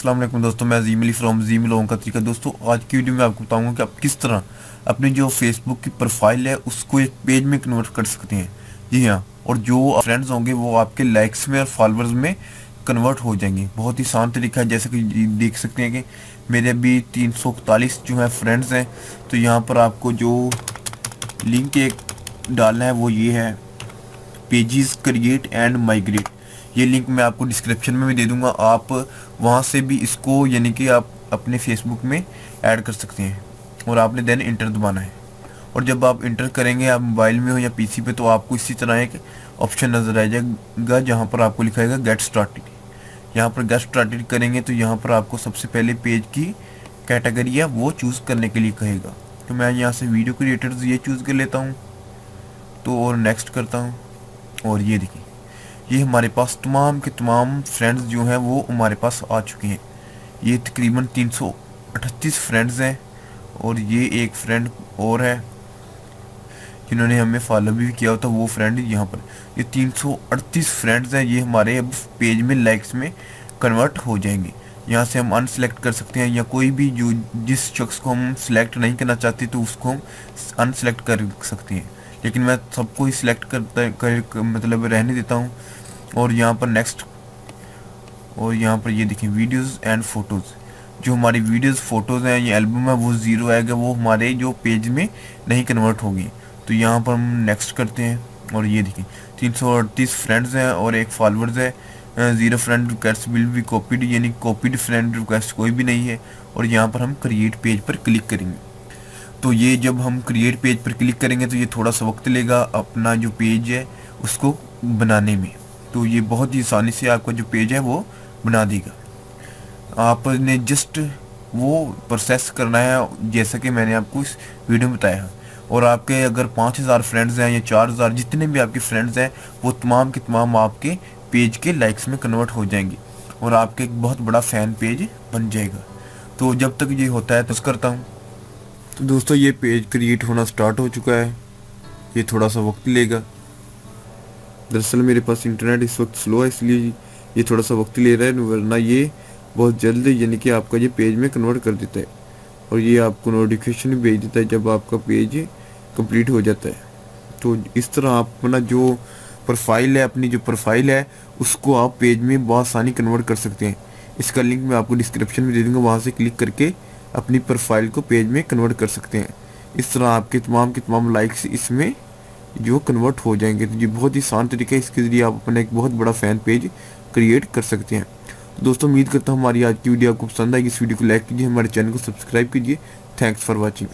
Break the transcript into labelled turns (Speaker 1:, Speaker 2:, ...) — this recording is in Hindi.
Speaker 1: अस्सलाम वालेकुम दोस्तों, मैं जीमिली फ्रॉम जीमी लोगों का तरीका। दोस्तों आज की वीडियो में आपको बताऊंगा कि आप किस तरह अपनी जो फेसबुक की प्रोफाइल है उसको एक पेज में कन्वर्ट कर सकते हैं। जी हाँ, और जो फ्रेंड्स होंगे वो आपके लाइक्स में और फॉलोअर्स में कन्वर्ट हो जाएंगे। बहुत ही आसान तरीका है। जैसे कि देख सकते हैं कि मेरे अभी 341 जो है फ्रेंड्स हैं। तो यहाँ पर आपको जो लिंक एक डालना है वो ये है, पेजेस क्रिएट एंड माइग्रेट। ये लिंक मैं आपको डिस्क्रिप्शन में भी दे दूंगा, आप वहाँ से भी इसको यानी कि आप अपने फेसबुक में ऐड कर सकते हैं। और आपने देन इंटर दबाना है, और जब आप इंटर करेंगे आप मोबाइल में हो या पीसी पे, तो आपको इसी तरह एक ऑप्शन नज़र आ जाएगा जहाँ पर आपको लिखा है गेट स्टार्टेड। यहाँ पर गेट स्टार्टेड करेंगे तो यहाँ पर आपको सबसे पहले पेज की कैटेगरी है वो चूज़ करने के लिए कहेगा। तो मैं यहाँ से वीडियो क्रिएटर्स ये चूज़ कर लेता हूँ, तो और नेक्स्ट करता हूँ। और ये देखिए, ये हमारे पास तमाम के तमाम फ्रेंड्स जो हैं वो हमारे पास आ चुके हैं। ये तकरीबन 338 फ्रेंड्स हैं, और ये एक फ्रेंड और है जिन्होंने हमें फॉलो भी किया होता, वो फ्रेंड यहाँ पर। ये 338 फ्रेंड्स हैं, ये हमारे अब पेज में लाइक्स में कन्वर्ट हो जाएंगे। यहाँ से हम अनसेलेक्ट कर सकते हैं, या कोई भी जो जिस शख्स को हम सिलेक्ट नहीं करना चाहते तो उसको हम अनसेलेक्ट कर सकते हैं। लेकिन मैं सबको ही सिलेक्ट मतलब रहने देता हूँ। और यहाँ पर नेक्स्ट, और यहाँ पर ये देखिए वीडियोस एंड फोटोज़। जो हमारी वीडियोस फोटोज़ हैं, ये एल्बम है, वो ज़ीरो आएगा, वो हमारे जो पेज में नहीं कन्वर्ट होगी। तो यहाँ पर हम नेक्स्ट करते हैं, और ये देखिए 338 फ्रेंड्स हैं और एक फॉलोअर्स है। 0 friend request will be copied, यानी कॉपीड फ्रेंड रिक्वेस्ट कोई भी नहीं है। और यहाँ पर हम क्रिएट पेज पर क्लिक करेंगे। तो ये जब हम क्रिएट पेज पर क्लिक करेंगे तो ये थोड़ा सा वक्त लेगा अपना जो पेज है उसको बनाने में। तो ये बहुत ही आसानी से आपका जो पेज है वो बना देगा। आपने जस्ट वो प्रोसेस करना है जैसा कि मैंने आपको इस वीडियो में बताया। और आपके अगर 5000 फ्रेंड्स हैं या 4000, जितने भी आपके फ्रेंड्स हैं वो तमाम के तमाम आपके पेज के लाइक्स में कन्वर्ट हो जाएंगे, और आपके एक बहुत बड़ा फ़ैन पेज बन जाएगा। तो जब तक ये होता है तो करता हूँ। तो दोस्तों ये पेज क्रिएट होना स्टार्ट हो चुका है। ये थोड़ा सा वक्त लेगा, दरअसल मेरे पास इंटरनेट इस वक्त स्लो है, इसलिए ये थोड़ा सा वक्त ले रहा है, वरना ये बहुत जल्द यानी कि आपका ये पेज में कन्वर्ट कर देता है। और ये आपको नोटिफिकेशन भी भेज देता है जब आपका पेज कंप्लीट हो जाता है। तो इस तरह आप अपना जो प्रोफाइल है, अपनी जो प्रोफाइल है उसको आप पेज में बहुत आसानी कन्वर्ट कर सकते हैं। इसका लिंक मैं आपको डिस्क्रिप्शन में दे दूँगा, वहाँ से क्लिक करके अपनी प्रोफाइल को पेज में कन्वर्ट कर सकते हैं। इस तरह आपके तमाम लाइक्स इसमें जो कन्वर्ट हो जाएंगे। तो ये बहुत ही आसान तरीका है, इसके ज़रिए आप अपना एक बहुत बड़ा फ़ैन पेज क्रिएट कर सकते हैं। दोस्तों उम्मीद करता हूँ हमारी आज की वीडियो आपको पसंद आएगी। इस वीडियो को लाइक कीजिए, हमारे चैनल को सब्सक्राइब कीजिए। Thanks for watching.